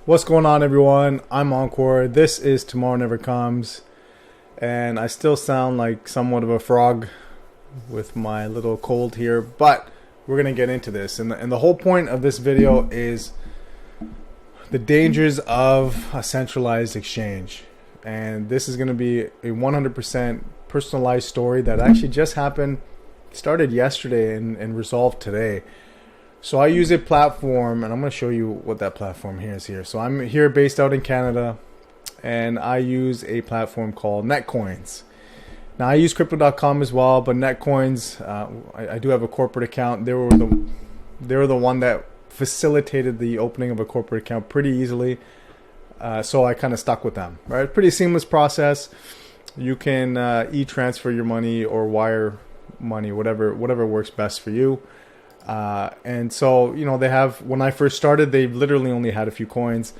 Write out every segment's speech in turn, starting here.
What's going on, everyone? I'm Encore. This is Tomorrow Never Comes, and I still sound like somewhat of a frog with my little cold here, but we're gonna get into this. And the whole point of this video is the dangers of a centralized exchange. And this is gonna be a 100% personalized story that actually just happened, started yesterday and resolved today. So I use a platform, and I'm going to show you what that platform here is here. So I'm here based out in Canada, and I use a platform called Netcoins. Now I use crypto.com as well, but Netcoins, I do have a corporate account. They were the one that facilitated the opening of a corporate account pretty easily. So I kind of stuck with them, right? Pretty seamless process. You can e-transfer your money or wire money, whatever works best for you. And so, you know, they have, when I first started, they literally only had a few coins,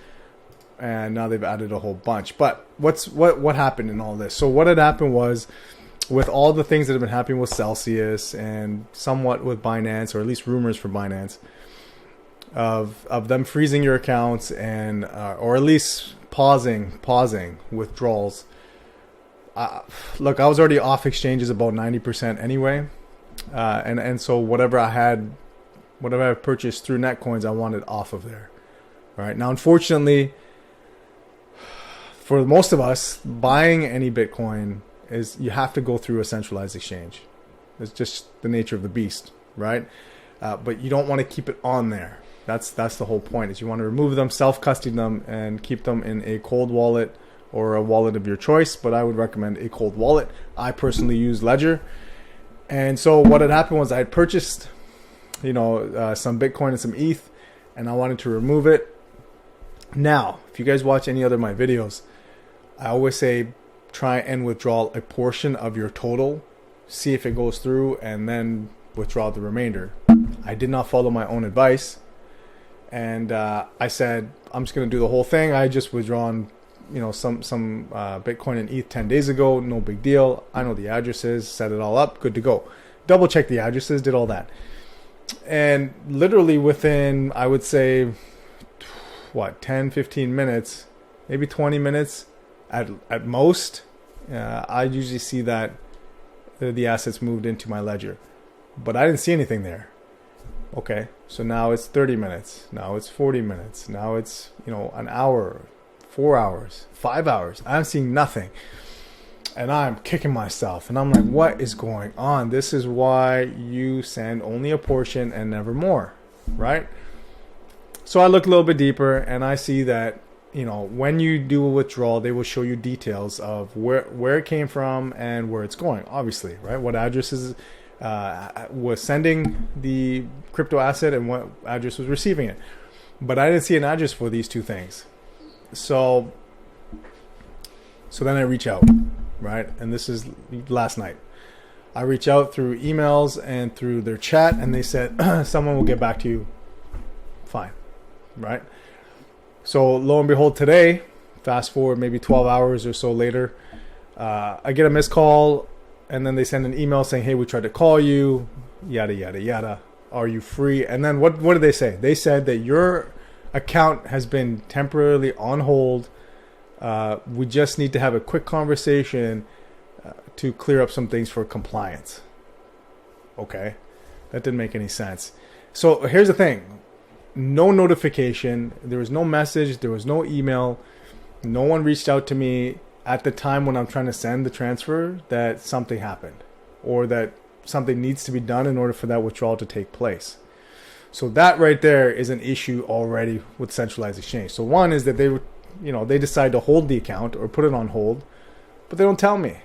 and now they've added a whole bunch. But what happened in all this? So what had happened was, with all the things that have been happening with Celsius and somewhat with Binance, or at least rumors for Binance, of them freezing your accounts and or at least pausing withdrawals. Look, I was already off exchanges about 90% anyway. And so whatever I purchased through Netcoins, I wanted off of there. Right now, unfortunately, for most of us, buying any Bitcoin is, you have to go through a centralized exchange. It's just the nature of the beast, right? But you don't want to keep it on there. That's the whole point. Is you want to remove them, self-custody them, and keep them in a cold wallet or a wallet of your choice. But I would recommend a cold wallet. I personally use Ledger. And so what had happened was I had purchased, some Bitcoin and some ETH, and I wanted to remove it. Now, if you guys watch any other of my videos, I always say try and withdraw a portion of your total, see if it goes through, and then withdraw the remainder. I did not follow my own advice, and I said I'm just going to do the whole thing. I just withdrawn some Bitcoin and ETH 10 days ago. No big deal. I know the addresses, set it all up, good to go. Double check the addresses, did all that. And literally within, I would say, 10, 15 minutes, maybe 20 minutes at most, I usually see that the assets moved into my ledger. But I didn't see anything there. Okay, so now it's 30 minutes. Now it's 40 minutes. Now it's, an hour, 4 hours, 5 hours. I'm seeing nothing. And I'm kicking myself. And I'm like, what is going on? This is why you send only a portion and never more, right? So I look a little bit deeper, and I see that, when you do a withdrawal, they will show you details of where it came from and where it's going, obviously, right? What addresses was sending the crypto asset and what address was receiving it. But I didn't see an address for these two things. So then I reach out, right? And this is last night. I reach out through emails and through their chat, and they said, someone will get back to you. Fine, right? So lo and behold, today, fast forward maybe 12 hours or so later, I get a missed call, and then they send an email saying, hey, we tried to call you, yada, yada, yada. Are you free? And then what did they say? They said that your account has been temporarily on hold. We just need to have a quick conversation to clear up some things for compliance. Okay, that didn't make any sense. So here's the thing. No notification. There was no message. There was no email. No one reached out to me at the time when I'm trying to send the transfer that something happened or that something needs to be done in order for that withdrawal to take place. So that right there is an issue already with centralized exchange. So one is that they decide to hold the account or put it on hold, but they don't tell me.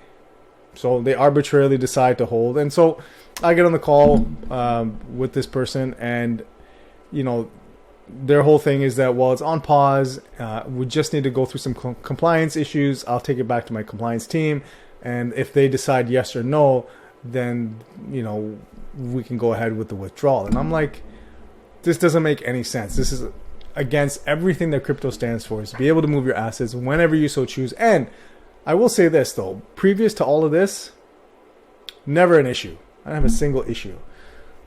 So they arbitrarily decide to hold. And so I get on the call with this person, and, their whole thing is that, well, it's on pause. We just need to go through some compliance issues. I'll take it back to my compliance team. And if they decide yes or no, then, we can go ahead with the withdrawal. And I'm like, this doesn't make any sense. This is against everything that crypto stands for, is to be able to move your assets whenever you so choose. And I will say this, though. Previous to all of this, never an issue. I don't have a single issue.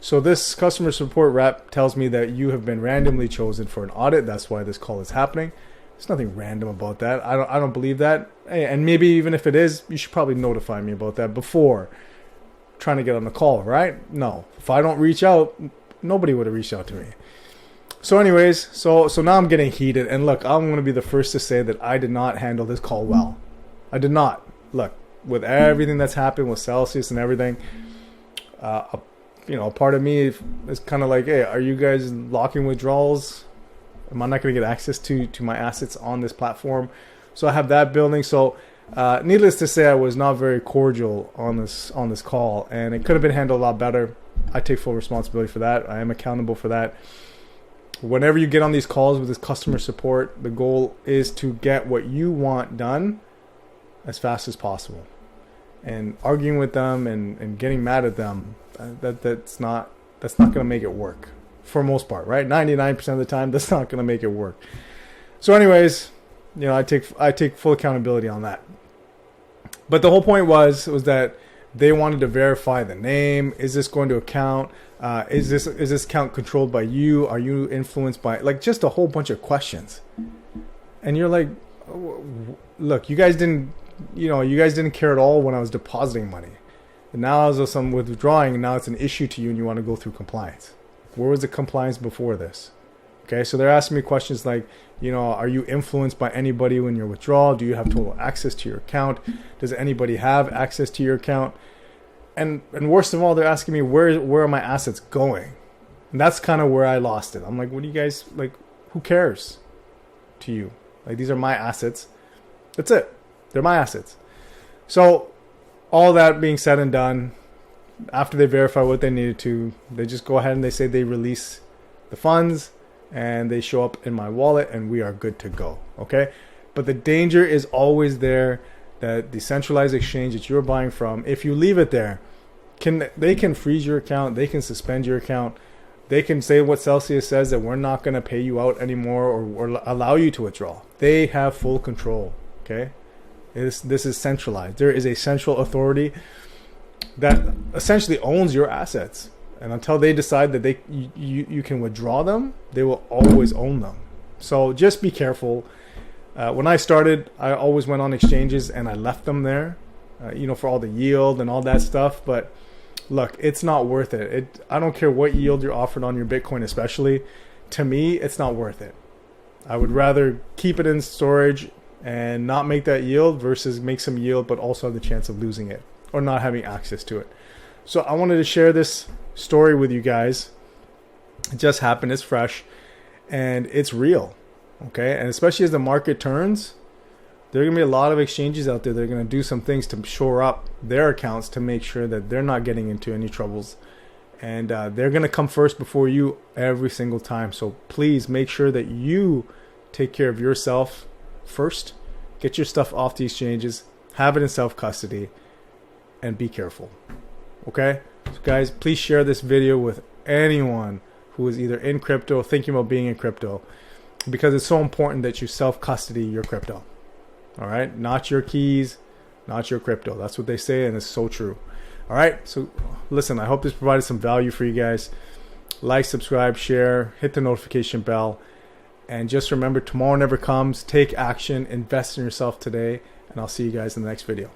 So this customer support rep tells me that you have been randomly chosen for an audit. That's why this call is happening. There's nothing random about that. I don't believe that. Hey, and maybe even if it is, you should probably notify me about that before trying to get on the call, right? No. If I don't reach out, nobody would have reached out to me. So anyways, so now I'm getting heated. And look, I'm going to be the first to say that I did not handle this call well. I did not. Look, with everything that's happened with Celsius and everything, a part of me is kind of like, hey, are you guys locking withdrawals? Am I not going to get access to my assets on this platform? So I have that building. So needless to say, I was not very cordial on this call, and it could have been handled a lot better. I take full responsibility for that. I am accountable for that. Whenever you get on these calls with this customer support, the goal is to get what you want done as fast as possible. And arguing with them and getting mad at them, that's not going to make it work for most part, right? 99% of the time, that's not going to make it work. So anyways, I take full accountability on that. But the whole point was that they wanted to verify the name. Is this going to account? Is this account controlled by you? Are you influenced by, like, just a whole bunch of questions? And you're like, look, you guys didn't care at all when I was depositing money. And now as I'm withdrawing, and now it's an issue to you and you want to go through compliance. Where was the compliance before this? Okay, so they're asking me questions like, are you influenced by anybody when you withdraw? Do you have total access to your account? Does anybody have access to your account? And worst of all, they're asking me where are my assets going? And that's kind of where I lost it. I'm like, what do you guys, like, who cares to you? Like, these are my assets. That's it. They're my assets. So all that being said and done, after they verify what they needed to, they just go ahead and they say they release the funds and they show up in my wallet and we are good to go. Okay. But the danger is always there that the centralized exchange that you're buying from, if you leave it there, they can freeze your account. They can suspend your account. They can say what Celsius says, that we're not going to pay you out anymore or allow you to withdraw. They have full control. Okay. This is centralized. There is a central authority that essentially owns your assets, and until they decide that you can withdraw them, they will always own them. So just be careful. When I started, I always went on exchanges and I left them there, for all the yield and all that stuff. But look, it's not worth it. I don't care what yield you're offered on your Bitcoin, especially. To me, it's not worth it. I would rather keep it in storage and not make that yield versus make some yield but also have the chance of losing it or not having access to it. So I wanted to share this story with you guys. It just happened. It's fresh and it's real. Okay. And especially as the market turns, there are going to be a lot of exchanges out there that are going to do some things to shore up their accounts to make sure that they're not getting into any troubles. And they're going to come first before you every single time. So please make sure that you take care of yourself first. Get your stuff off the exchanges, have it in self-custody, and be careful. Okay? So guys, please share this video with anyone who is either in crypto, thinking about being in crypto, because it's so important that you self-custody your crypto. All right? Not your keys, not your crypto. That's what they say, and it's so true. All right? So listen, I hope this provided some value for you guys. Like, subscribe, share, hit the notification bell. And just remember, tomorrow never comes. Take action, invest in yourself today, and I'll see you guys in the next video.